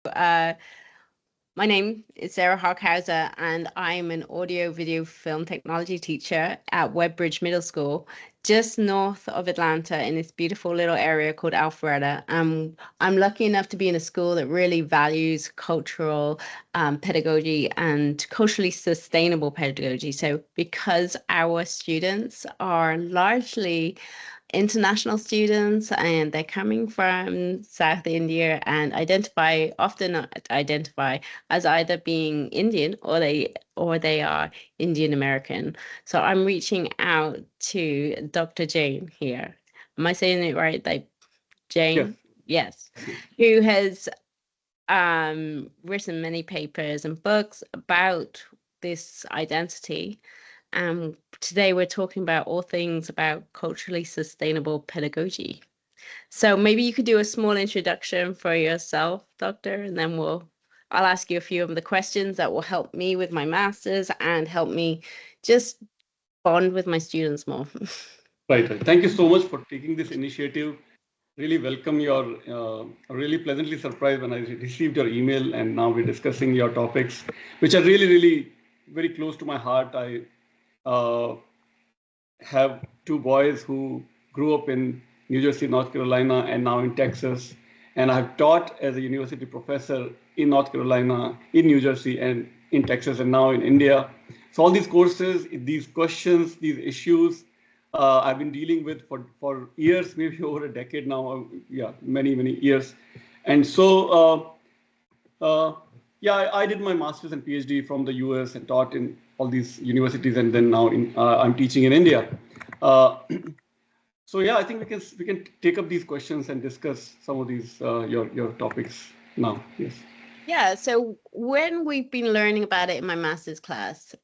Uh, my name is Sarah Harkhauser, and I'm an audio video film technology teacher at Webbridge Middle School, just north of Atlanta in this beautiful little area called Alpharetta. I'm lucky enough to be in a school that really values cultural pedagogy and culturally sustainable pedagogy. So, because our students are largely international students and they're coming from South India and often identify as either being Indian or they are Indian American. So I'm reaching out to Dr. Jane here. Am I saying it right? Like Yes. Jane? Yes. Who has written many papers and books about this identity. Today we're talking about all things about culturally sustainable pedagogy. So maybe you could do a small introduction for yourself, Doctor, and then I'll ask you a few of the questions that will help me with my master's and help me just bond with my students more. Right, right. Thank you so much for taking this initiative. Really welcome your, really pleasantly surprised when I received your email, and now we're discussing your topics, which are really, really very close to my heart. I uh, have two boys who grew up in New Jersey, North Carolina, and now in Texas. And I've taught as a university professor in North Carolina, in New Jersey, and in Texas, and now in India. So all these courses, these questions, these issues, I've been dealing with for years, maybe over a decade now. Yeah, many, many years. And so yeah, I did my master's and PhD from the US and taught in all these universities, and then now I'm teaching in India. Uh, so yeah, I think we can take up these questions and discuss some of these your topics now. Yes. Yeah, so when we've been learning about it in my master's class,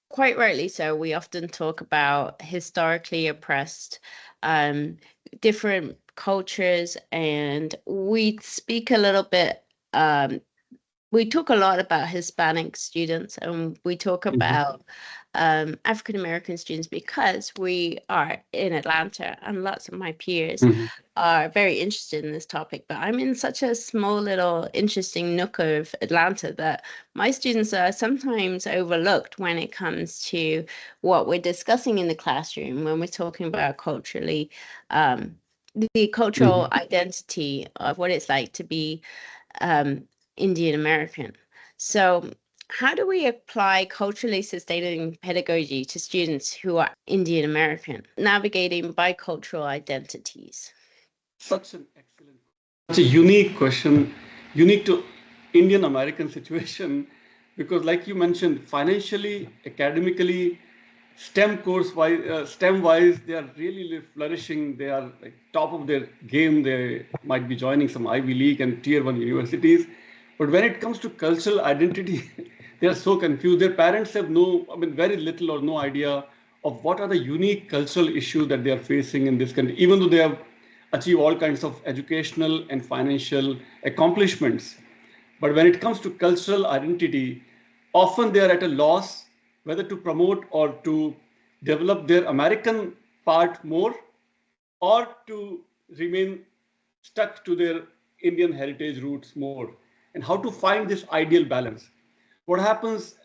quite rightly so, we often talk about historically oppressed um, different cultures, and we speak a little bit. We talk a lot about Hispanic students, and we talk Mhm. about African American students because we are in Atlanta, and lots of my peers Mhm. are very interested in this topic. But I'm in such a small little interesting nook of Atlanta that my students are sometimes overlooked when it comes to what we're discussing in the classroom when we're talking about the cultural Mhm. identity of what it's like to be um, Indian American. So, how do we apply culturally sustaining pedagogy to students who are Indian American, navigating bicultural identities? Such an excellent, such a unique question, unique to Indian American situation, because like you mentioned, financially, academically, STEM wise, they are really flourishing. They are like top of their game. They might be joining some Ivy League and Tier 1 universities. But when it comes to cultural identity, they are so confused. Their parents have very little or no idea of what are the unique cultural issues that they are facing in this country, even though they have achieved all kinds of educational and financial accomplishments. But when it comes to cultural identity, often they are at a loss whether to promote or to develop their American part more, or to remain stuck to their Indian heritage roots more, and how to find this ideal balance. What happens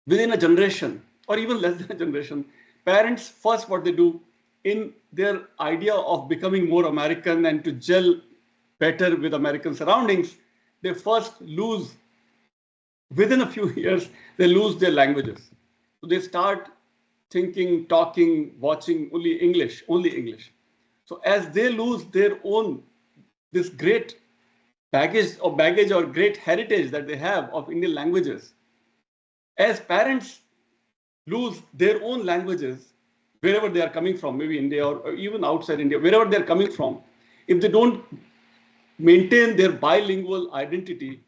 within a generation or even less than a generation, parents first what they do in their idea of becoming more American and to gel better with American surroundings, they first lose, within a few years, they lose their languages. So they start thinking, talking, watching only English, only English. So as they lose their own, this great baggage or great heritage that they have of Indian languages, as parents lose their own languages wherever they are coming from, maybe India or even outside India, wherever they are coming from, if they don't maintain their bilingual identity,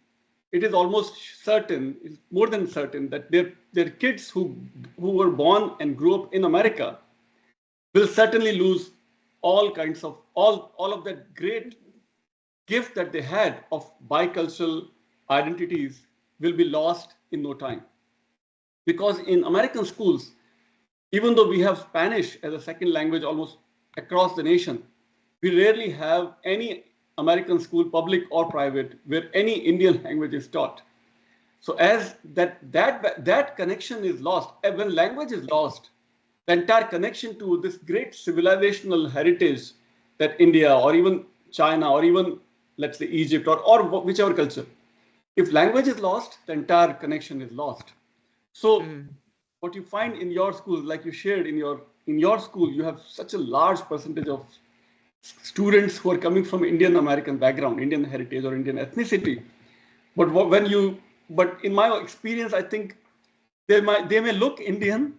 it is almost certain, it's more than certain, that their kids who were born and grew up in America will certainly lose all of that great gift that they had of bicultural identities will be lost in no time. Because in American schools, even though we have Spanish as a second language almost across the nation, we rarely have any American school, public or private, where any Indian language is taught. So as that connection is lost, and when language is lost, the entire connection to this great civilizational heritage that India or even China or even let's say Egypt or whichever culture, if language is lost, the entire connection is lost. So Mm. what you find in your school, like you shared in your school, you have such a large percentage of students who are coming from Indian American background, Indian heritage or Indian ethnicity. But when you, but in my experience, I think they may look Indian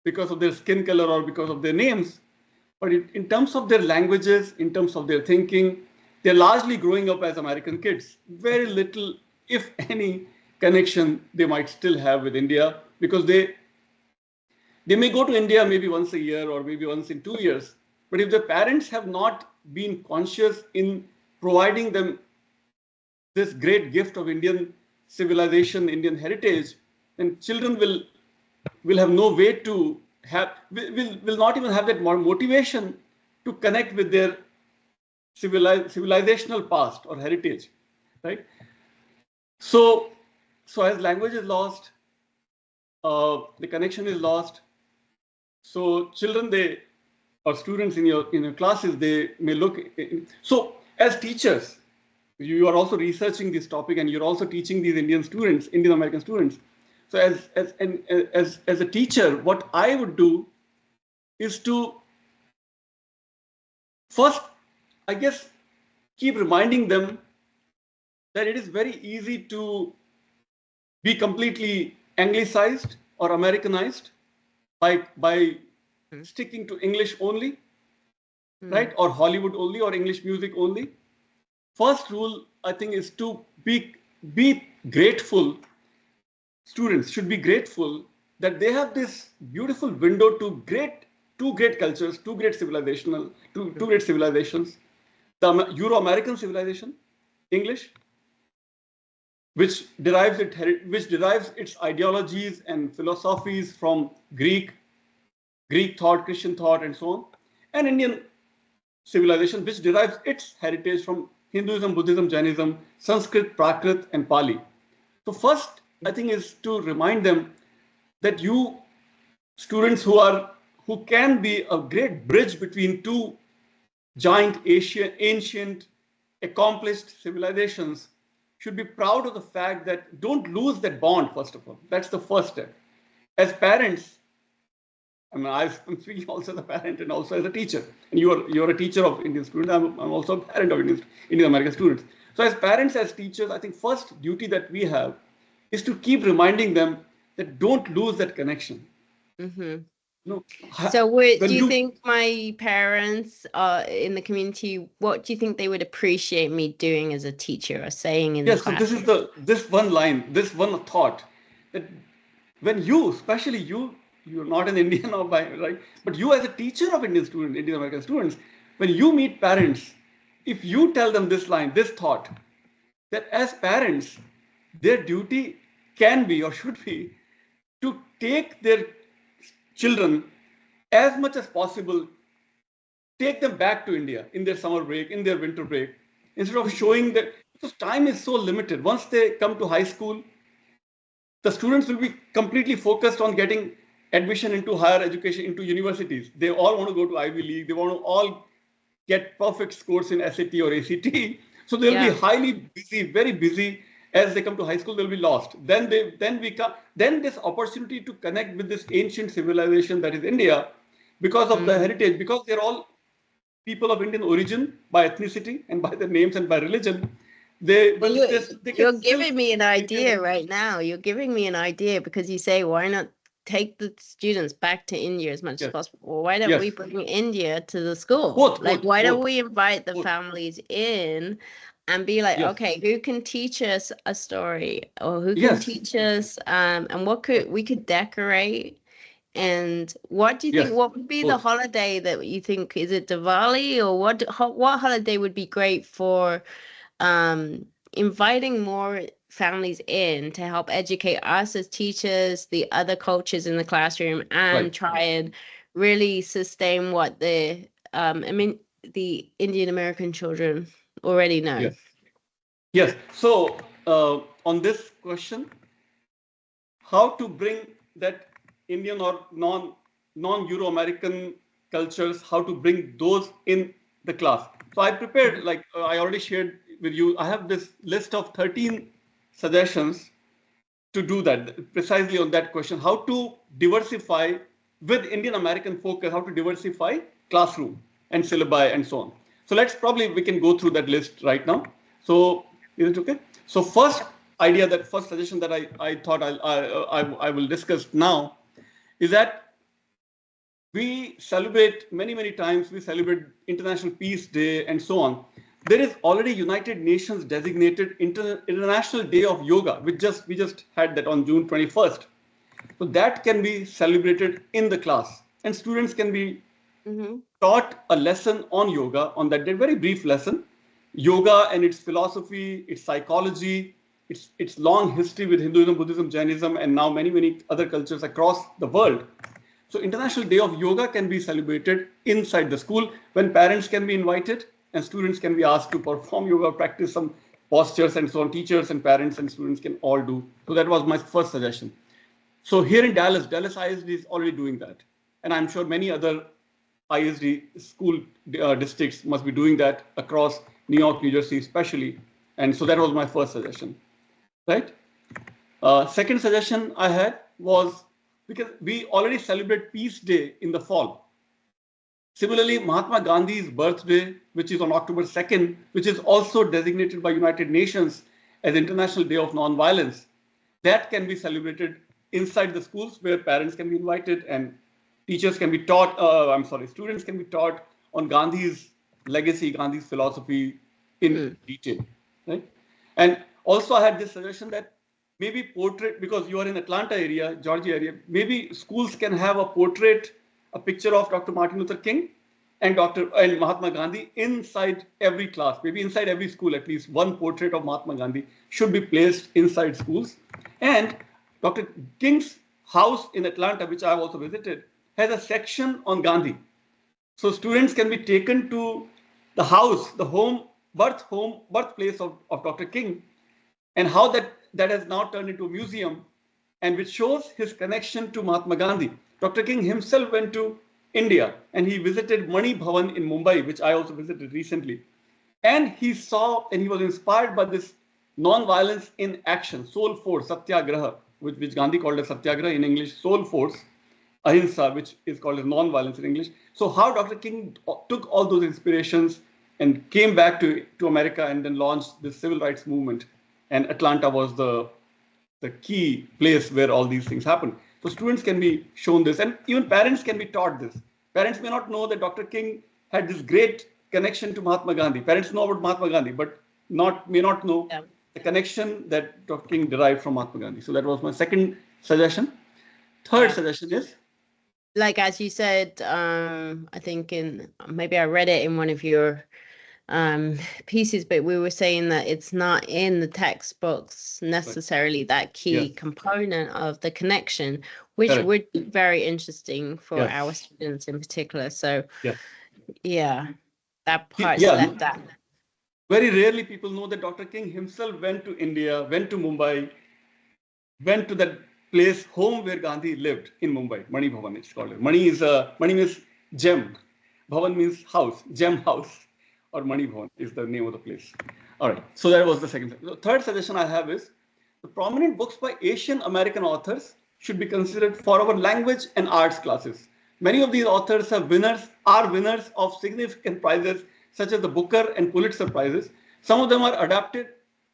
because of their skin color or because of their names, but in terms of their languages, in terms of their thinking, they're largely growing up as American kids. Very little, if any, connection they might still have with India because they may go to India maybe once a year or maybe once in 2 years. But if the parents have not been conscious in providing them this great gift of Indian civilization, Indian heritage, then children will have no way to will not even have that motivation to connect with their civilizational past or heritage, right? So so as language is lost, the connection is lost. So children they or students in your classes they may look. So as teachers, you are also researching this topic and you're also teaching these Indian students, Indian American students. So as a teacher, what I would do is to first, I guess, keep reminding them that it is very easy to be completely anglicized or Americanized by Mm. sticking to English only, right? Mm. Or Hollywood only or English music only. First rule, I think, is to be grateful. Students should be grateful that they have this beautiful window to two great cultures, two great civilizations. The Euro-American civilization, English, which derives its ideologies and philosophies from Greek thought, Christian thought, and so on, and Indian civilization, which derives its heritage from Hinduism, Buddhism, Jainism, Sanskrit, Prakrit, and Pali. So first, I think, is to remind them that you students who can be a great bridge between two giant ancient, accomplished civilizations should be proud of the fact that don't lose that bond, first of all. That's the first step. As parents, I mean, I'm speaking also as a parent and also as a teacher. And you're a teacher of Indian students. I'm also a parent of Indian American students. So as parents, as teachers, I think first duty that we have is to keep reminding them that don't lose that connection. Mm-hmm. No, So, do when you you think my parents in the community, what do you think they would appreciate me doing as a teacher or saying in the yes, so this is classroom? this one line, this one thought that when you, especially you're not an Indian or by right, but you as a teacher of Indian American students, when you meet parents, if you tell them this line, this thought, that as parents, their duty can be or should be to take their children as much as possible, take them back to India in their summer break, in their winter break, instead of showing that, because time is so limited. Once they come to high school, the students will be completely focused on getting admission into higher education, into universities. They all want to go to Ivy League. They want to all get perfect scores in SAT or ACT. So they'll be Yeah. highly busy, very busy. As they come to high school, they'll be lost. Then this opportunity to connect with this ancient civilization that is India, because of the Mm. heritage, because they're all people of Indian origin by ethnicity and by their names and by religion. They Well, will this they can you're still giving me an they can idea right now. You're giving me an idea because you say, why not take the students back to India as much as yes possible? Well, why don't yes we bring India to the school? both Like, both why don't both we invite the both families in and be like, yes okay, who can teach us a story or who can yes teach us, and what could we could decorate? And what do you think? yes What would be the both holiday that you think? Is it Diwali or what holiday would be great for inviting more families in to help educate us as teachers, the other coaches in the classroom, and right try and really sustain what the I mean the Indian American children already know? Yes. Yes. So on this question, how to bring that Indian or non Euro-American cultures, how to bring those in the class. So I prepared, like I already shared with you, I have this list of 13 suggestions to do that, precisely on that question, how to diversify with Indian American focus, how to diversify classroom and syllabi and so on. So we can go through that list right now. So is it okay? So first suggestion that I thought I will discuss now is that we celebrate many times, we celebrate International Peace Day and so on. There is already United Nations designated International Day of Yoga, which we just had that on June 21st. So that can be celebrated in the class, and students can be Mm-hmm. taught a lesson on yoga on that day, very brief lesson. Yoga and its philosophy, its psychology, its long history with Hinduism, Buddhism, Jainism, and now many other cultures across the world. So International Day of Yoga can be celebrated inside the school when parents can be invited and students can be asked to perform yoga, practice some postures and so on. Teachers and parents and students can all do. So that was my first suggestion. So here in Dallas ISD is already doing that. And I'm sure many other ISD school districts must be doing that across New York, New Jersey, especially. And so that was my first suggestion, right? Second suggestion I had was because we already celebrate Peace Day in the fall. Similarly, Mahatma Gandhi's birthday, which is on October 2nd, which is also designated by United Nations as International Day of Nonviolence, that can be celebrated inside the schools where parents can be invited and teachers can be taught, students can be taught on Gandhi's legacy, Gandhi's philosophy in detail, right? And also I had this suggestion that maybe portrait, because you are in Atlanta area, Georgia area, maybe schools can have a portrait, a picture of Dr. Martin Luther King and Mahatma Gandhi inside every class, maybe inside every school, at least one portrait of Mahatma Gandhi should be placed inside schools. And Dr. King's house in Atlanta, which I have also visited, has a section on Gandhi. So students can be taken to the house, the birthplace of Dr. King, and how that has now turned into a museum, and which shows his connection to Mahatma Gandhi. Dr. King himself went to India and he visited Mani Bhavan in Mumbai, which I also visited recently. And he saw and he was inspired by this non-violence in action, soul force, satyagraha, which Gandhi called as satyagraha in English, soul force, ahimsa, which is called as non-violence in English. So how Dr. King took all those inspirations and came back to America and then launched the civil rights movement. And Atlanta was the key place where all these things happen. So students can be shown this, and even parents can be taught this. Parents may not know that Dr. King had this great connection to Mahatma Gandhi. Parents know about Mahatma Gandhi, but may not know Yeah. the connection that Dr. King derived from Mahatma Gandhi. So that was my second suggestion. Third Yeah. suggestion is, Like as you said, I think maybe I read it in one of your pieces, but we were saying that it's not in the textbooks right, necessarily that yes, key component of the connection, which correct, would be very interesting for our yes, students in particular. So yes, yeah, that part's yeah. left out. Very rarely people know that Dr. King himself went to India, went to Mumbai, went to that place home where Gandhi lived in Mumbai, Mani Bhavan it's called. Mani means gem, Bhavan means house, gem house, or Mani Bhavan is the name of the place. All right, so that was the second. The third suggestion I have is the prominent books by Asian American authors should be considered for our language and arts classes. Many of these authors are winners of significant prizes such as the Booker and Pulitzer prizes. Some of them are adapted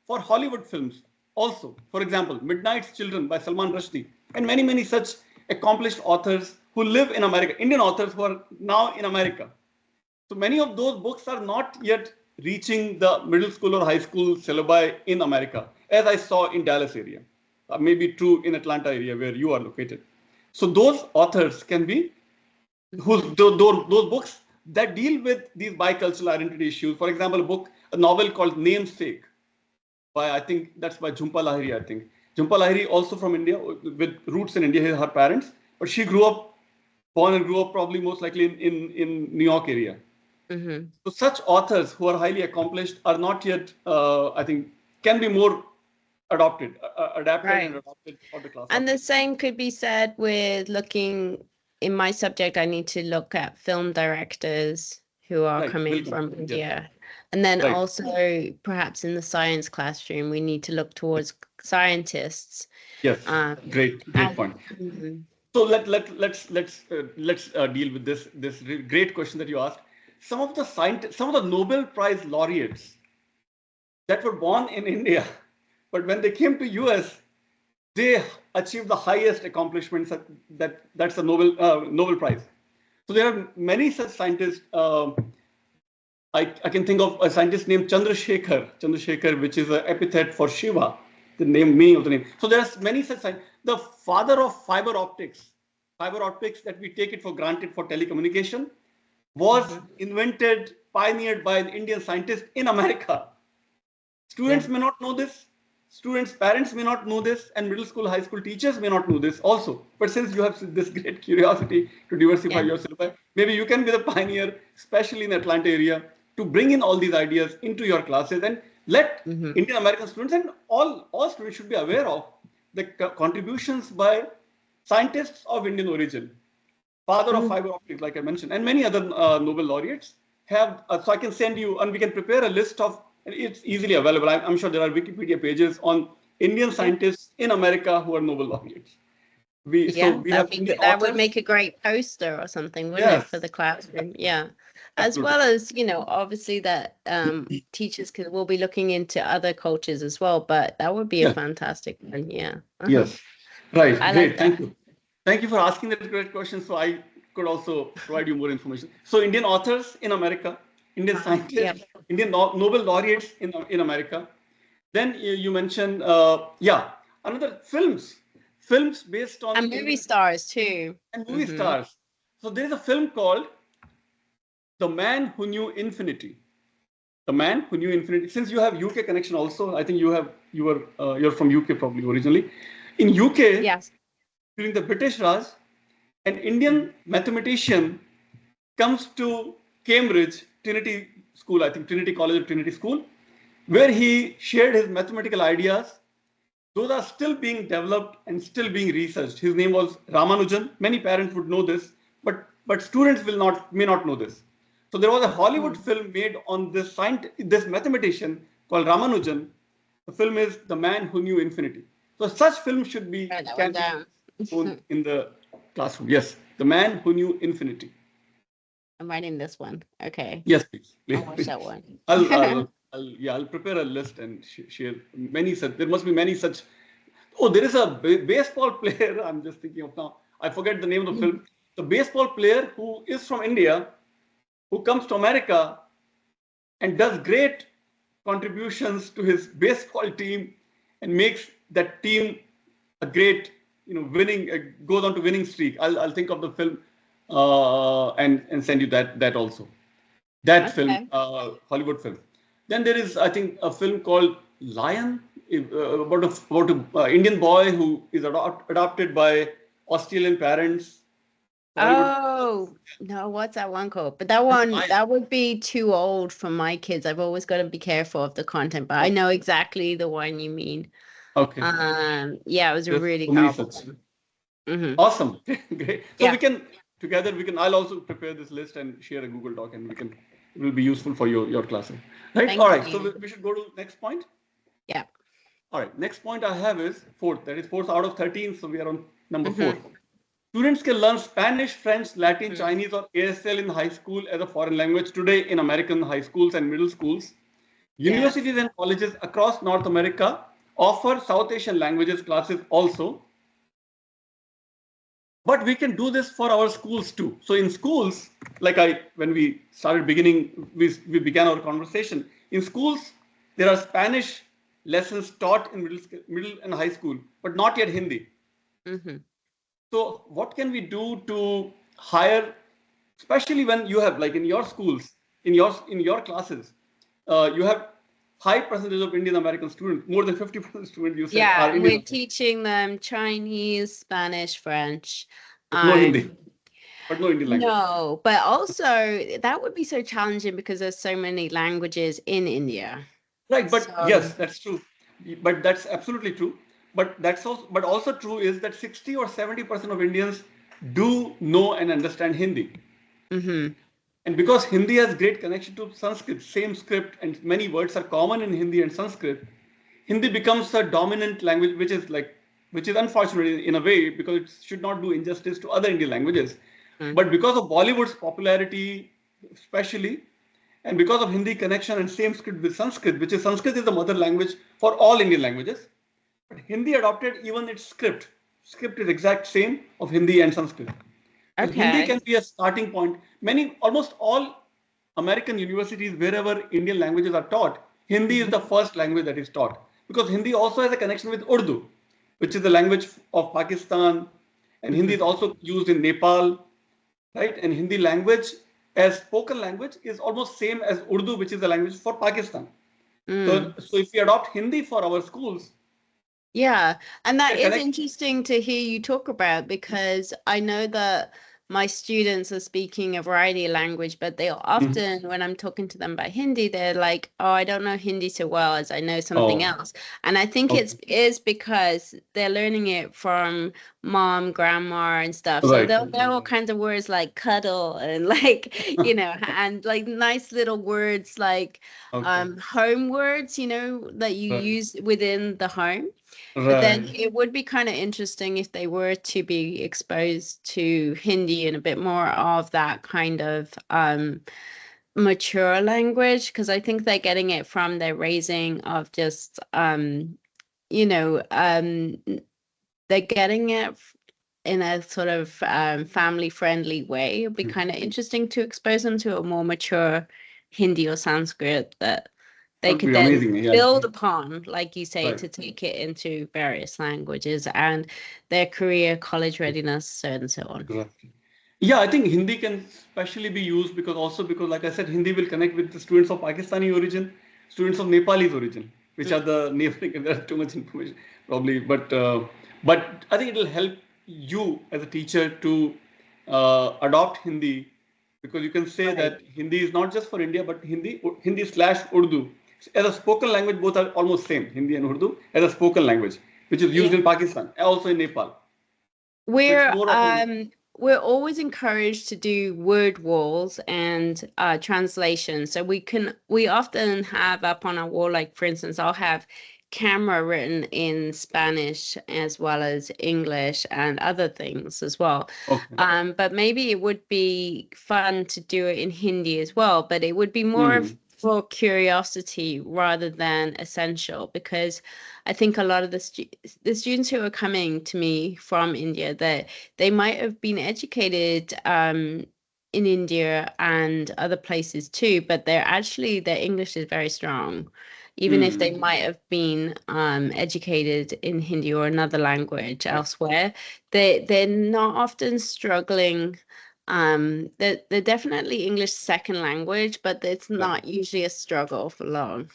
for Hollywood films also. For example, Midnight's Children by Salman Rushdie, and many such accomplished authors who live in America, Indian authors who are now in America. So many of those books are not yet reaching the middle school or high school syllabi in America, as I saw in Dallas area. Maybe true in Atlanta area where you are located. So those authors can be those books that deal with these bicultural identity issues. For example, a novel called Namesake by, I think that's by Jhumpa Lahiri, I think. Jhumpa Lahiri also from India with roots in India, her parents, but she born and grew up probably most likely in New York area. Mm-hmm. So such authors who are highly accomplished are not yet, I think, can be more adapted and Right. adopted for the class And the architecture. same could be said with looking in my subject. I need to look at film directors who are Right. coming Welcome. from Yes. India. And then Right. also perhaps in the science classroom, we need to look towards scientists. Yes. Um, Great and, point. mhm. So let's deal with this great question that you asked. Some of the Nobel Prize laureates that were born in India, but when they came to US, they achieved the highest accomplishments that's the Nobel Prize. So there are many such scientists. I can think of a scientist named Chandrasekhar, which is an epithet for Shiva, the meaning of the name. So there are many such scientists. The father of fiber optics that we take it for granted for telecommunication, was Mhm. invented, pioneered by an Indian scientist in America. Yeah. Students may not know this. Students' parents may not know this, and middle school, high school teachers may not know this also. But since you have this great curiosity to diversify Yeah. your syllabi, maybe you can be the pioneer, especially in the Atlanta area, to bring in all these ideas into your classes and let Hmm. Indian American students and all students should be aware of the contributions by scientists of Indian origin, father of Hmm. fiber optics, like I mentioned, and many other Nobel laureates have. So I can send you, and we can prepare a list of. It's easily available. I'm sure there are Wikipedia pages on Indian Yeah. scientists in America who are Nobel laureates. Yeah, We that'd have be Indian good. That would authors. make a great poster or something, wouldn't it, for Yes, the classroom? Yeah. As absolutely. well as, obviously that teachers will be looking into other cultures as well, but that would be a Yeah. fantastic one. Yeah. Uh-huh. Yes. Right. I like Great. Thank that. you. Thank you for asking that great question. So I could also provide you more information. So Indian authors in America, Indian Yeah. scientists, Indian Nobel laureates in America. Then you mentioned, yeah, another films based on And movie Indian stars too. and movie Mm-hmm. stars. So there is a film called The Man Who Knew Infinity. The Man Who Knew Infinity. Since you have UK connection also, I think you're from UK probably originally. In UK, Yes. during the British Raj, an Indian mathematician comes to Cambridge, Trinity School, I think Trinity College or Trinity School, where he shared his mathematical ideas. Those are still being developed and still being researched. His name was Ramanujan. Many parents would know this, but students may not know this. So there was a Hollywood Mm. film made on this mathematician called Ramanujan. The film is The Man Who Knew Infinity. So such films Write that one can be down. shown in the classroom. Yes, The Man Who Knew Infinity. I'm writing this one. Okay. Yes, please. I'll watch that one. I'll prepare a list and share many such. There must be many such. Oh, there is a baseball player. I'm just thinking of now. I forget the name of the film. The baseball player who is from India, who comes to America and does great contributions to his baseball team and makes that team a great, winning, goes on to winning streak. I'll think of the film and send you that also. That film, Okay. Hollywood film. Then there is, I think, a film called Lion, about a Indian boy who is adopted by Australian parents. Hollywood. Oh, no, what's that one called? But that I think one, Lion. that would be too old for my kids. I've always got to be careful of the content, but I know exactly the one you mean. Okay. Yeah, it was a There's really so many powerful such. one. Mm-hmm. Awesome. Great. So Yeah. we can together we can. I'll also prepare this list and share a Google Doc, and it will be useful for your classroom. Right. All Thank right. So you. we should go to next point. Yeah. All right. Next point I have is fourth. That is fourth out of 13. So we are on number four. Mm-hmm. Students can learn Spanish, French, Latin, Chinese, or ASL in high school as a foreign language today in American high schools and middle schools. Yes. Universities and colleges across North America offer South Asian languages classes also. But we can do this for our schools too. So in schools, when we started we began our conversation. In schools, there are Spanish lessons taught in middle and high school, but not yet Hindi. Mm-hmm. So what can we do to hire, especially when you have, like in your schools, in your classes, you have high percentage of Indian American students, more than 50% students you said Yeah, are and Indian we're American. teaching them Chinese, Spanish, French. No Hindi. Um, but no Indian language. No, but also that would be so challenging because there's so many languages in India. Right, but So, yes, that's true. But that's absolutely true. But also true is that 60 or 70% of Indians do know and understand Hindi. hmm And because Hindi has great connection to Sanskrit, same script and many words are common in Hindi and Sanskrit, Hindi becomes a dominant language, which is unfortunate in a way because it should not do injustice to other Indian languages. But because of Bollywood's popularity, especially, and because of Hindi connection and same script with Sanskrit, which is Sanskrit is the mother language for all Indian languages, but Hindi adopted even its script. Script is exact same of Hindi and Sanskrit. So Hindi okay. can be a starting point. Almost all American universities, wherever Indian languages are taught, Hindi is hmm the first language that is taught because Hindi also has a connection with Urdu, which is the language of Pakistan, and Hindi is hmm also used in Nepal, right? And Hindi language as spoken language is almost same as Urdu, which is the language for Pakistan. So, Mm. so if we adopt Hindi for our schools, Yeah, and we that are is connected. interesting to hear you talk about because I know that my students are speaking a variety of language, but they Mhm. often, when I'm talking to them about Hindi, they're like, "Oh, I don't know Hindi so well as I know something Oh, else." And I think it's okay. is because they're learning it from mom, grandma, and stuff. So Right. they'll know all kinds of words like cuddle and like, and like nice little words like Okay. home words, that you Right. use within the home. But then Right. it would be kind of interesting if they were to be exposed to Hindi and a bit more of that kind of mature language, because I think they're getting it from their raising of just you know, they're getting it in a sort of family friendly way. It'd be kind of interesting to expose them to a more mature Hindi or Sanskrit that That they would could be then amazing. Yeah. build upon, like you say, Right. to take it into various languages and their career, college readiness, so and so on. Right. Yeah, I think Hindi can especially be used because, like I said, Hindi will connect with the students of Pakistani origin, students of Nepalese origin, which are the neighboring. There's too much information probably, but I think it will help you as a teacher to adopt Hindi because you can say Right. that Hindi is not just for India, but Hindi slash Urdu as a spoken language. Both are almost same, Hindi and Urdu as a spoken language, which is used Yeah. in Pakistan, also in Nepal. So it's We're more of a um we're always encouraged to do word walls and translation. So we often have up on our wall, like for instance, I'll have camera written in Spanish as well as English and other things as well. okay. But maybe it would be fun to do it in Hindi as well, but it would be more of Hmm. for curiosity rather than essential because I think a lot of the students who are coming to me from India, that they might have been educated in India and other places too, but their English is very strong, even if they Hmm. might have been educated in Hindi or another language Right. elsewhere. They're not often struggling. They're definitely English second language, but it's Right. not usually a struggle for long.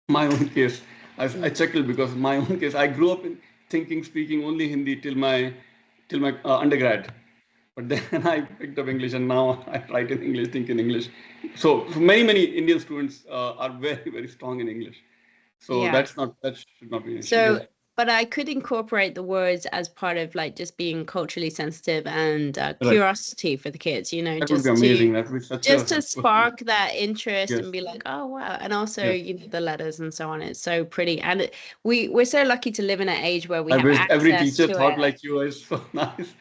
My own case, I Mm. chuckled because my own case, I grew up in thinking speaking only Hindi till my undergrad, but then I picked up English and now I write in English, think in English. So many Indian students are very strong in English. So Yeah. that should not be an issue. Yes, So, but I could incorporate the words as part of like just being culturally sensitive and right. curiosity for the kids, That would be amazing. That would be such just a to spark that interest yes, and be like, oh wow. And also, yes. the letters and so on. It's so pretty. And we're so lucky to live in an age where we I have wish every access teacher to thought it. like you. It's so nice.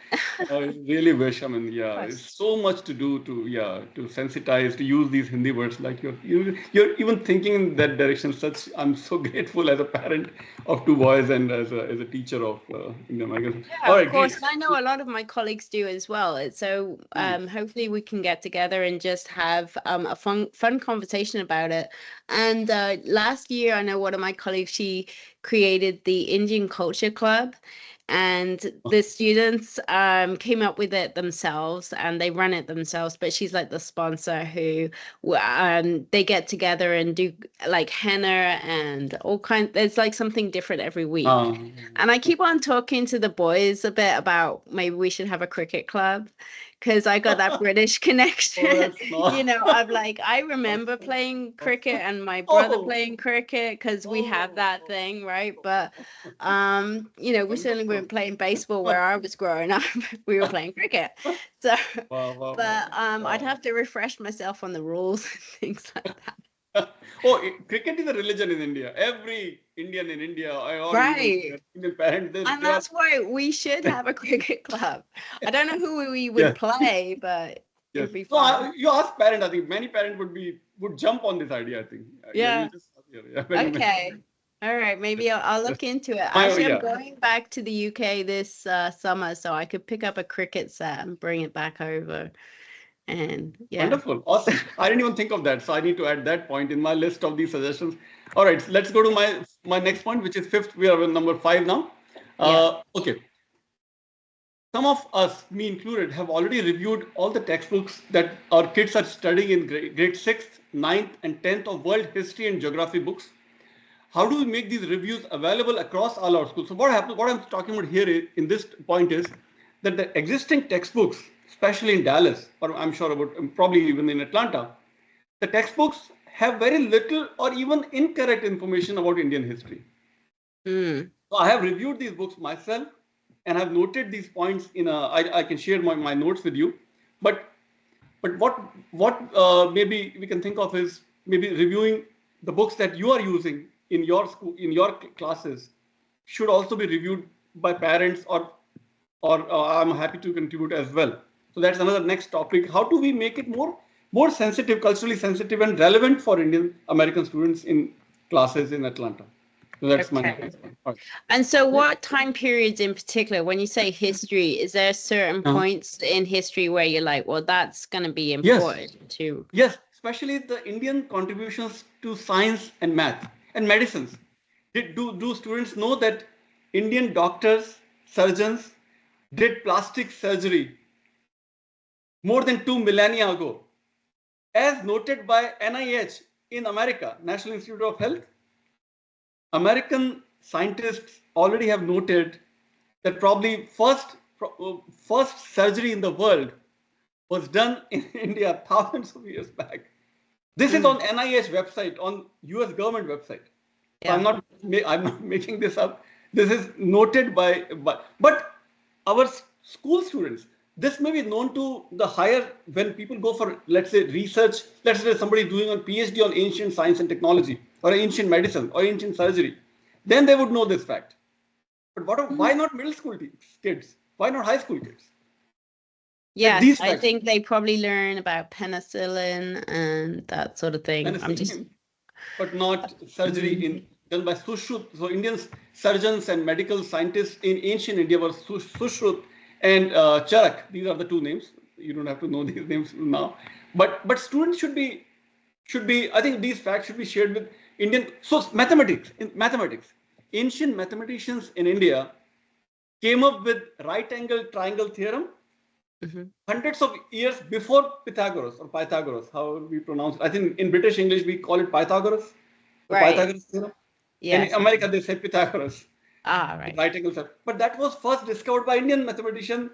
I really wish. I mean, yeah, it's Course. so much to do to sensitize to use these Hindi words. Like you're even thinking in that direction. I'm so grateful as a parent of two boys and as a teacher of Indian migrants. Yeah, All of right, great. course. And I know a lot of my colleagues do as well. So Hmm. hopefully we can get together and just have a fun conversation about it. And last year, I know one of my colleagues, she created the Indian Culture Club. and the students came up with it themselves and they run it themselves, but she's like the sponsor who they get together and do like henna and all kind. There's like something different every week, Uh, and I keep on talking to the boys a bit about maybe we should have a cricket club, because I got that British oh, connection. that's not. I'm like, I remember Awesome. playing cricket Awesome. and my brother Oh, playing cricket because we have oh, that thing, right? But we certainly weren't wonderful. playing baseball where I was growing up. We were playing cricket. So, Wow, wow, but I'd wow. have to refresh myself on the rules and things like that. Oh, cricket is a religion in India. Every Indian in India, or even Right. their Indian parents, And they are. that's why we should have a cricket club. I don't know who we would Yes, play, but yes. it'd be So fun. you ask parent. I think many parents would jump on this idea. I think. Yeah, you Yeah. just yeah, when you mentioned. Okay. All right. Yes, Maybe I'll yes. look into it. My Actually, I'm yeah. going back to the UK this summer, so I could pick up a cricket set and bring it back over. And yeah. Wonderful. Awesome. I didn't even think of that. So I need to add that point in my list of these suggestions. All right, so let's go to my next point, which is fifth. We are on number 5 now. Yeah. Okay. Some of us, me included, have already reviewed all the textbooks that our kids are studying in grade 6th, 9th, and 10th of world history and geography books. How do we make these reviews available across all our schools? So what happens, what I'm talking about here in this point is that the existing textbooks, especially in Dallas, or I'm sure about probably even in Atlanta, the textbooks have very little or even incorrect information about Indian history. Mm. So I have reviewed these books myself and I've noted these points I can share my notes with you. But what maybe we can think of is maybe reviewing the books that you are using in your school, in your classes, should also be reviewed by parents, or I'm happy to contribute as well. So that's another next topic. How do we make it more sensitive, culturally sensitive, and relevant for Indian American students in classes in Atlanta? So that's my Okay. next one. All right. And so Yes. what time periods in particular, when you say history, is there certain points in history where you're like, well, that's going to be Yes. important to. Yes, especially the Indian contributions to science and math and medicines. Do students know that Indian doctors, surgeons did plastic surgery more than 2 millennia ago, as noted by NIH in America, National Institute of Health? American scientists already have noted that probably first surgery in the world was done in India thousands of years back. This is on NIH website, on US government website. So Yeah. I'm not making this up. This is noted but our school students, this may be known to the higher, when people go for, let's say, research, let's say somebody doing a PhD on ancient science and technology or ancient medicine or ancient surgery, then they would know this fact. But why not middle school kids? Why not high school kids? That Yes, these I facts, think they probably learn about penicillin and that sort of thing. I'm just. penicillin, but not surgery Mhm. done by Sushrut. So Indian surgeons and medical scientists in ancient India were Sushrut and Charak. These are the two names. You don't have to know these names now. But students should be. I think these facts should be shared with Indian. So mathematics, in mathematics, ancient mathematicians in India came up with right angle triangle theorem Mhm. hundreds of years before Pythagoras, or Pythagoras, however we pronounce it. I think in British English we call it Pythagoras, or Right. Pythagoras theorem. In Yes. America they say Pythagoras, Ah, right. right angle theorem. But that was first discovered by Indian mathematicians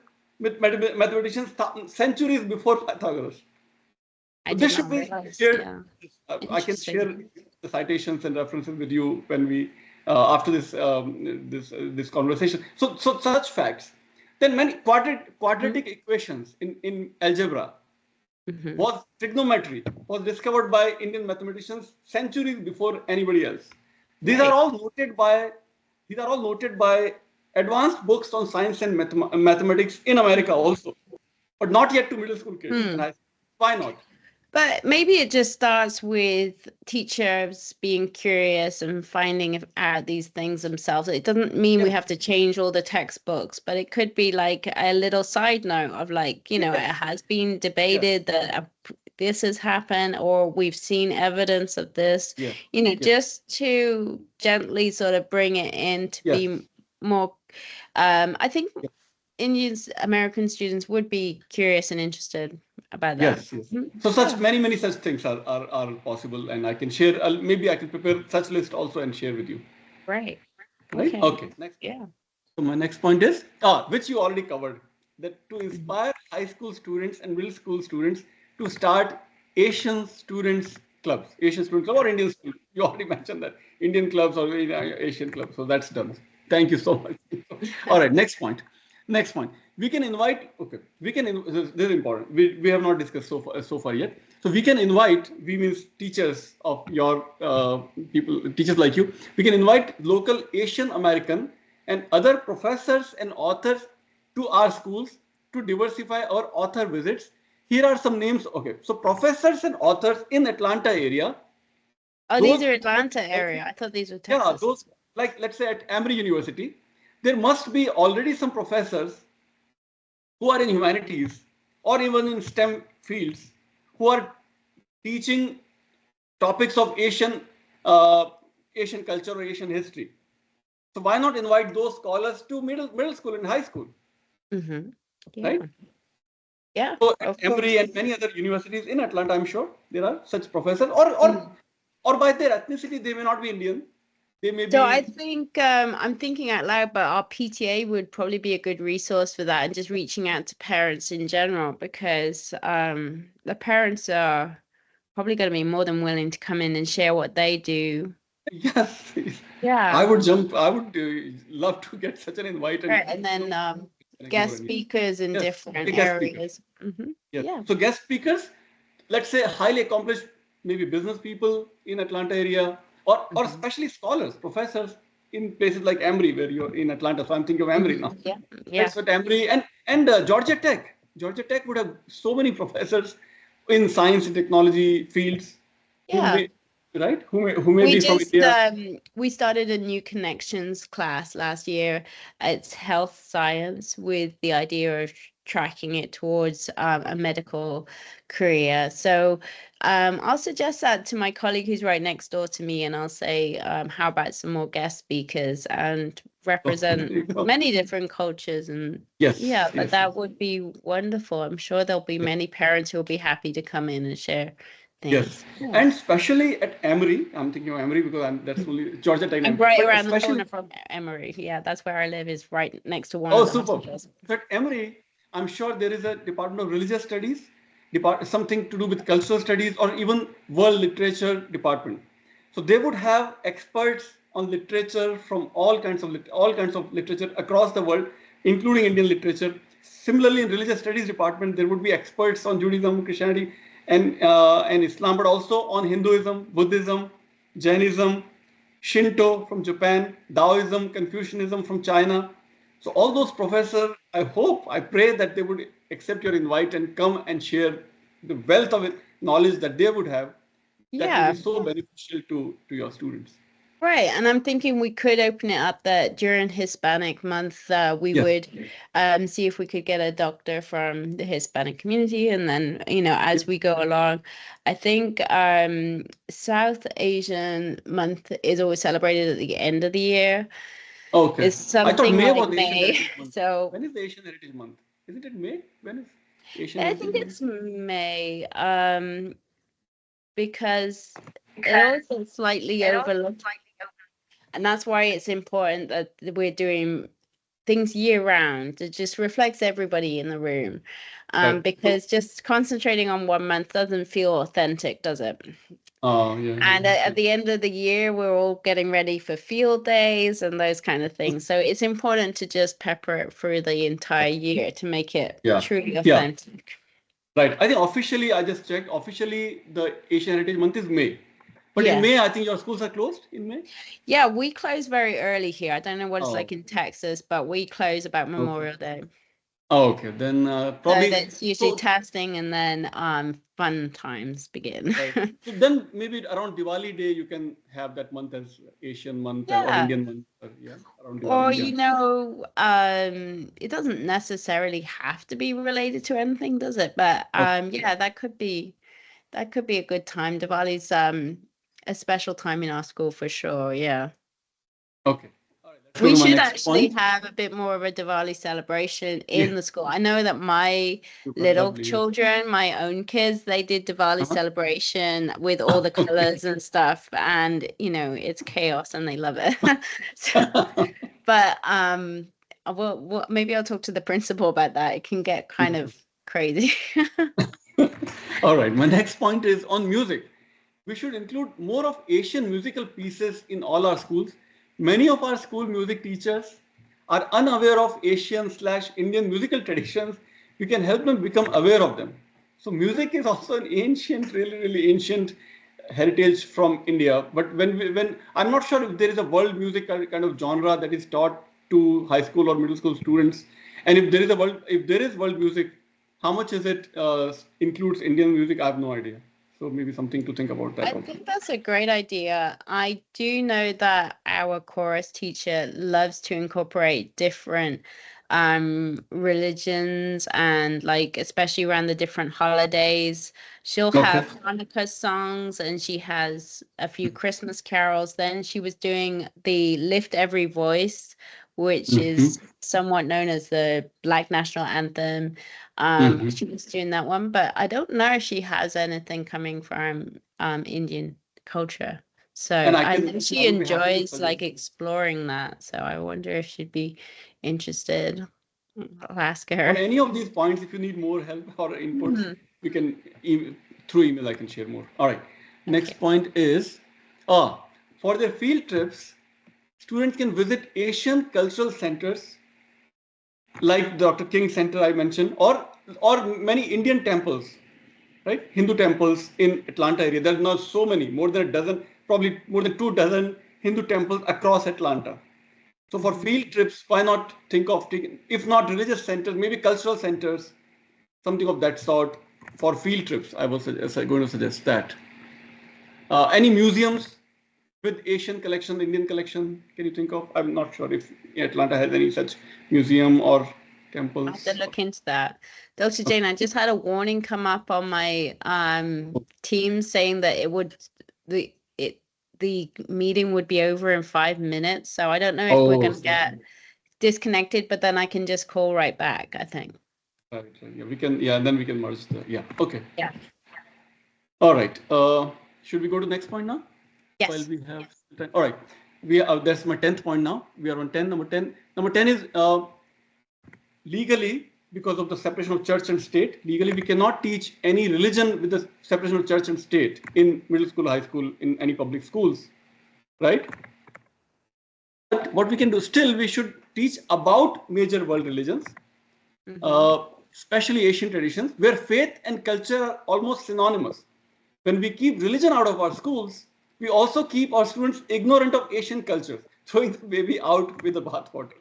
centuries before Pythagoras. I So did this should not be realize. shared. Yeah. I can Interesting. share the citations and references with you when we after this conversation. So such facts. Then many Mhm. quadratic equations in algebra Mhm. was trigonometry was discovered by Indian mathematicians centuries before anybody else. These are Right. all noted by these are all noted by advanced books on science and mathematics in America also, but not yet to middle school kids. And Hmm. why not? But maybe it just starts with teachers being curious and finding out these things themselves. It doesn't mean we Yes, have to change all the textbooks, but it could be like a little side note of like, it yes, has been yes, debated that this has happened, or we've seen evidence of this, yes, yes, just to gently sort of bring it in to yes, be more I think Yeah. Indians, American students would be curious and interested about that. Yes, yes. Mhm. So such Yeah, many such things are possible, and I can share. Maybe I can prepare such list also and share with you. right. Right? Okay. Okay. Next point. Yeah. So my next point is which you already covered, that to Mhm. inspire high school students and middle school students to start Asian students clubs, Asian student club or Indian student. You already mentioned that Indian clubs or Asian clubs. So that's done. Thank you so much. All right. Next point. Next point. We can invite. Okay. We can. This is important. We have not discussed so far yet. So we can invite. We means teachers of your people, teachers like you. We can invite local Asian American and other professors and authors to our schools to diversify our author visits. Here are some names. Okay, so professors and authors in Atlanta area, Oh, these those are who Atlanta already, area. I thought these were yeah, Texas. those like let's say at Emory University, there must be already some professors who are in humanities or even in STEM fields who are teaching topics of uh, Asian culture or Asian history. So why not invite those scholars to middle school and high school, Mm-hmm. right? Yeah. Yeah, So at of Emory course. and many other universities in Atlanta, I'm sure there are such professors, Mm. or by their ethnicity, they may not be Indian. They may So I be. think I'm thinking out loud, but our PTA would probably be a good resource for that and just reaching out to parents in general because the parents are probably going to be more than willing to come in and share what they do. Yes, I Yeah. would jump. I would love to get such an invite and Right. And then connect more. guest speakers in Yes, different a guest speaker. areas. Yes. Yeah. So guest speakers, let's say highly accomplished, maybe business people in Atlanta area, or Mhm. especially scholars, professors in places like Emory, where you're in Atlanta. So I'm thinking of Emory now. Yeah. Right. Yeah. So at Emory and Georgia Tech. Georgia Tech would have so many professors in science and technology fields who Yeah. may right who may We be from just India. we started a new connections class last year. It's health science with the idea of tracking it towards a medical career. So I'll suggest that to my colleague who's right next door to me, and I'll say, how about some more guest speakers and Oh, there represent you go. many different cultures and Yes, yeah, but yes, that would be wonderful. I'm sure there'll be yes. many parents who'll be happy to come in and share Yes, things. Yeah. and especially at Emory, I'm thinking of Emory because that's only Georgia Tech I'm name. right But around the corner especially, from Emory. Yeah, that's where I live, is right next to one oh, of the super. hospitals. So at Emory, I'm sure there is a Department of Religious Studies, something to do with cultural studies, or even world literature department. So they would have experts on literature from all kinds of literature across the world, including Indian literature. Similarly, in religious studies department, there would be experts on Judaism, Christianity, and Islam, but also on Hinduism, Buddhism, Jainism, Shinto from Japan, Taoism, Confucianism from China. So all those professors, I hope, I pray that they would accept your invite and come and share the wealth of knowledge that they would have. That will be Yeah, so beneficial to your students. right. And I'm thinking we could open it up that during Hispanic month, we Yes. would see if we could get a doctor from the Hispanic community. And then, Yes. as we go along, I think South Asian month is always celebrated at the end of the year. Okay. It's I thought something May like was Asian May. Heritage Month. So When is the Asian Heritage Month? Isn't it May? When is Asian I Heritage think Month? it's May. Because it also slightly overlooked, and that's why it's important that we're doing things year round. It just reflects everybody in the room. Right. So, Because just concentrating on one month doesn't feel authentic, does it? yeah, And yeah, at the end of the year, we're all getting ready for field days and those kind of things. So it's important to just pepper it through the entire year to make it yeah, truly yeah. authentic. Right. I think officially, I just checked. Officially, the Asian Heritage Month is May. But in Yeah. May, I think your schools are closed in May. Yeah, we close very early here. I don't know what it's Oh, like in Texas, but we close about okay. Memorial Day. Oh, okay. Then So probably that's usually so. testing and then fun times begin. Right. So then maybe around Diwali Day you can have that month as Asian month or Yeah. Indian month. Yeah, around Or Diwali. Yeah. it doesn't necessarily have to be related to anything, does it? But Okay. yeah, that could be a good time. Diwali's a special time in our school for sure. Yeah. Okay. All right. go We to my should next actually point. have a bit more of a Diwali celebration Yeah, in the school. I know that my super little lovely. Yes. children, my own kids, they did Diwali Uh-huh. celebration with all the Okay. colors and stuff, and it's chaos and they love it. So, but well, maybe I'll talk to the principal about that. It can get kind of crazy. All right. My next point is on music. We should include more of Asian musical pieces in all our schools. Many of our school music teachers are unaware of Asian/Indian musical traditions. We can help them become aware of them. So music is also an ancient, really, really ancient heritage from India. But when I'm not sure if there is a world music kind of genre that is taught to high school or middle school students, and if there is world music, how much is it includes Indian music? I have no idea. So maybe something to think about that I also. think that's a great idea. I do know that our chorus teacher loves to incorporate different religions and like especially around the different holidays. She'll Okay. have Hanukkah songs and she has a few Christmas carols. Then she was doing the Lift Every Voice, which Mm-hmm. is somewhat known as the Black National Anthem. Mm-hmm. She was doing that one, but I don't know if she has anything coming from Indian culture. And So I I can know she I would be happy to enjoys suggest. like exploring that. So I wonder if she'd be interested. I'll ask On her. any of these points, if you need more help or inputs, Hmm. we can through email I can share more. All right. Next Okay. point is for their field trips, students can visit Asian cultural centers like Dr. King Center I mentioned, or many Indian temples, right? Hindu temples in Atlanta area. There are now so many, more than a dozen, probably more than 2 dozen Hindu temples across Atlanta. So for Hmm. field trips, why not think of taking, if not religious centers, maybe cultural centers, something of that sort for field trips. I was going to suggest that. Any museums with Asian collection, Indian collection, can you think of? I'm not sure if Atlanta has any such museum or I'll have to temples. look into that. Dr. Okay. Jane, I just had a warning come up on my team saying that the it the meeting would be over in 5 minutes. So I don't know if we're Oh, gonna get disconnected, but then I can just call right back, I think. right, right. Yeah, we can. Yeah, then we can merge the. Yeah. Okay. Yeah. All right. Should we go to next point now? While Yes. we have time. All right. That's my 10th point now. We are on 10. Number 10. Number 10 is legally, because of the separation of church and state, legally we cannot teach any religion with the separation of church and state in middle school, high school, in any public schools, right? But what we can do still, we should teach about major world religions, Hmm. uh, especially Asian traditions, where faith and culture are almost synonymous. When we keep religion out of our schools, we also keep our students ignorant of Asian cultures, throwing the baby out with the bathwater.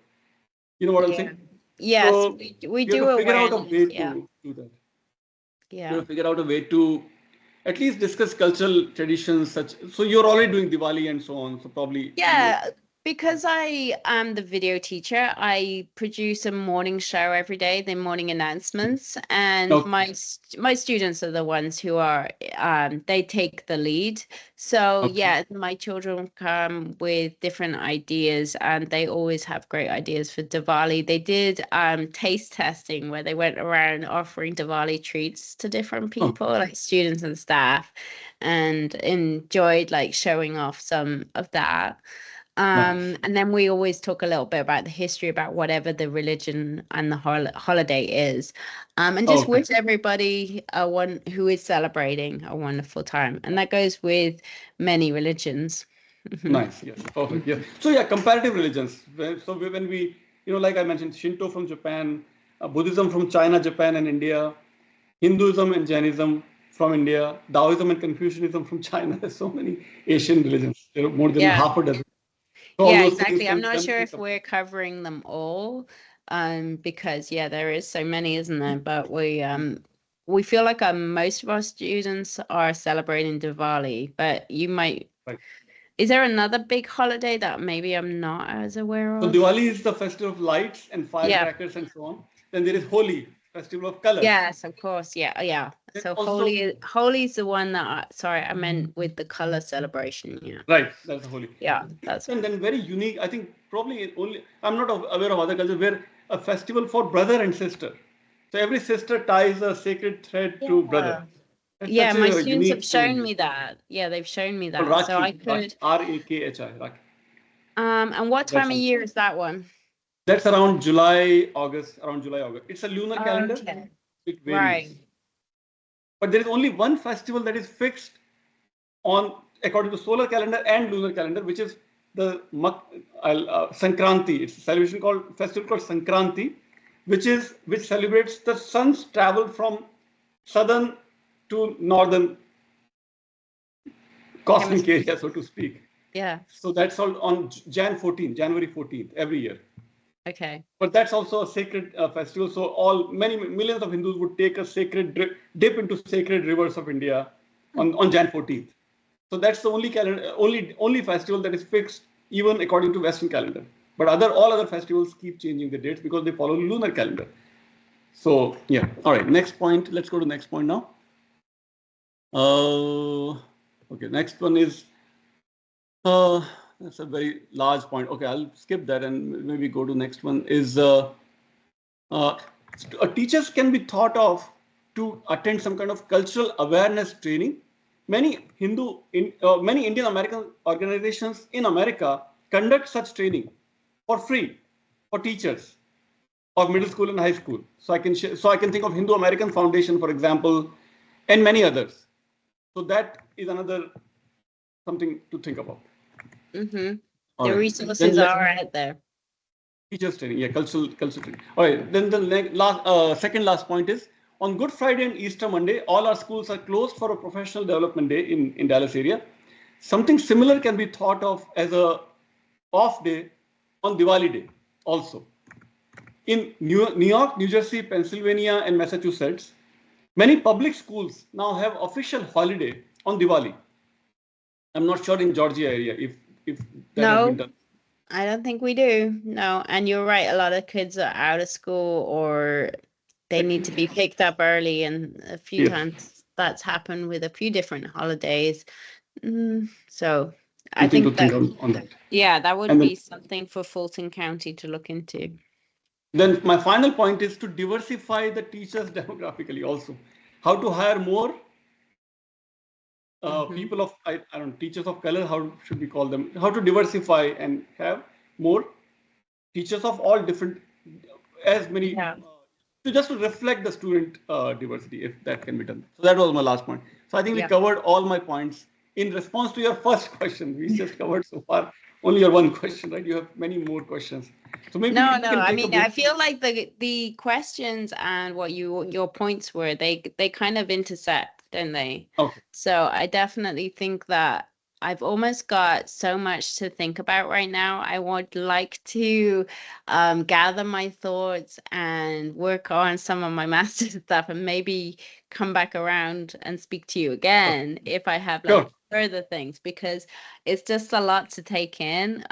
You know what I'm Yeah. saying? Yes, So we we have do to figure out a awareness. way Yeah. to do that. We Yeah. have to figure out a way to at least discuss cultural traditions such. So you're already doing Diwali and so on. So probably you. Yeah, because I am the video teacher, I produce a morning show every day, the morning announcements, and Okay. my students are the ones who are they take the lead. So Okay. yeah, my children come with different ideas, and they always have great ideas for Diwali. They did taste testing where they went around offering Diwali treats to different Oh, people, like students and staff, and enjoyed like showing off some of that. nice. And then we always talk a little bit about the history about whatever the religion and the holiday is. And just Okay. wish everybody one who is celebrating a wonderful time. And that goes with many religions. Mhm. Nice. Yes. Perfect. Yes. So yeah, comparative religions. So when we, like I mentioned, Shinto from Japan, Buddhism from China, Japan, and India, Hinduism and Jainism from India, Taoism and Confucianism from China. There's so many Asian religions. There are more than Yeah. half a dozen. So all Yeah, those things exactly. I'm can not then we sure can if compare. we're covering them all, because yeah, there is so many, isn't there? But we feel like most of our students are celebrating Diwali, but you might. Right. Is there another big holiday that maybe I'm not as aware So of? Diwali is the festival of lights and Yeah. firecrackers and so on. Then there is Holi. festival of colors. Yes, of course. Yeah, yeah. Then So also, Holy is the one that sorry, I meant with the color celebration. Yeah. right, that's Holi. Yeah, that's And then very unique, I think probably only, I'm not aware of other cultures where a festival for brother and sister. So every sister ties a sacred thread to brother. yeah. That's Yeah, such my a students have unique thing. shown me that. Yeah, they've shown me Called that. So I Rakhi, could Rakhi, Rakhi. and what That's time of year is that one? That's around July, August, around July, August. It's a lunar calendar. Okay. It varies. Right. But there is only one festival that is fixed on according to solar calendar and lunar calendar, which is the Sankranti. It's a celebration called festival called Sankranti, which celebrates the sun's travel from southern to northern cosmic Hemisphere. area, so to speak. Yeah. So that's all on January 14th every year. Okay. But that's also a sacred festival. So many millions of Hindus would take a sacred dip into sacred rivers of India on Jan 14th. So that's the only calendar, only festival that is fixed even according to Western calendar. But all other festivals keep changing the dates because they follow lunar calendar. So yeah, all right. Next point. Let's go to next point now. Okay. Next one is uh, that's a very large point. Okay, I'll skip that and maybe go to next one. Is uh, teachers can be thought of to attend some kind of cultural awareness training. Many Indian American organizations in America conduct such training for free for teachers of middle school and high school. So I can think of Hindu American Foundation, for example, and many others. So that is another something to think about. Mm-hmm. All The right. Then resources are out there. teachers training, yeah, cultural training. All right. Then the second last point is on Good Friday and Easter Monday, all our schools are closed for a professional development day in Dallas area. Something similar can be thought of as a off day on Diwali day also. In New York, New Jersey, Pennsylvania, and Massachusetts, many public schools now have official holiday on Diwali. I'm not sure in Georgia area if that has been No, done. I don't think we do. No, and you're right. A lot of kids are out of school or they need to be picked up early, and a few Yes, times that's happened with a few different holidays. So I something to think think that, on that. yeah, that would And then be something for Fulton County to look into. Then my final point is to diversify the teachers demographically also. How to hire more Hmm. people of, I don't know, teachers of color, how should we call them? How to diversify and have more teachers of all different, as many, Yeah. to just to reflect the student diversity, if that can be done. So that was my last point. So I think we Yeah. covered all my points. In response to your first question, we just covered so far only your one question, right? You have many more questions. So maybe No, we no. can I take a mean, I break. feel like the questions and what your points were, they kind of intersect, don't they? Okay. So I definitely think that I've almost got so much to think about right now. I would like to gather my thoughts and work on some of my master's stuff and maybe come back around and speak to you again if I have like Sure. further things because it's just a lot to take in.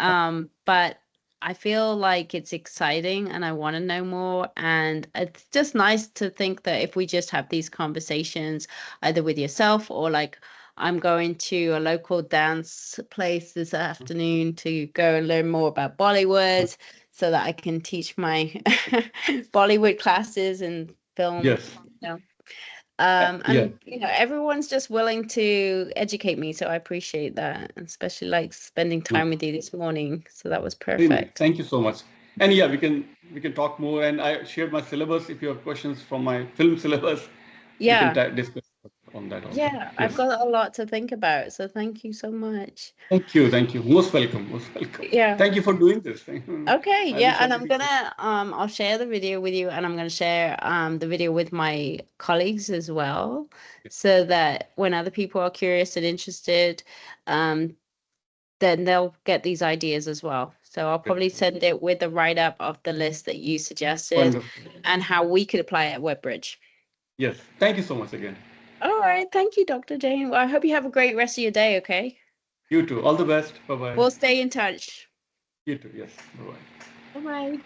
But I feel like it's exciting and I want to know more. And it's just nice to think that if we just have these conversations, either with yourself or like I'm going to a local dance place this afternoon to go and learn more about Bollywood so that I can teach my Bollywood classes and film. Yes. You know. Yeah. And everyone's just willing to educate me, so I appreciate that, and especially like spending No. time with you this morning. So that was Very nice. perfect. Thank you so much. And yeah, we can talk more. And I shared my syllabus. If you have questions from my film syllabus, we can Yeah, discuss on that also. yeah, I've Yes. got a lot to think about, so thank you so much. Thank you. Thank you. Most welcome. Most welcome. Yeah. Thank you for doing this. Thank you. Okay, I yeah, wish and I'm everything goes. gonna I'll share the video with you and I'm gonna share the video with my colleagues as well so that when other people are curious and interested, um then they'll get these ideas as well. So I'll Great. probably send it with the write-up of the list that you suggested Wonderful. and how we could apply it at WebBridge. Yes. Thank you so much again. All right, thank you, Dr. Jane. Well, I hope you have a great rest of your day, okay? You too. All the best. Bye bye. We'll stay in touch. You too. Yes. Bye bye. Bye-bye.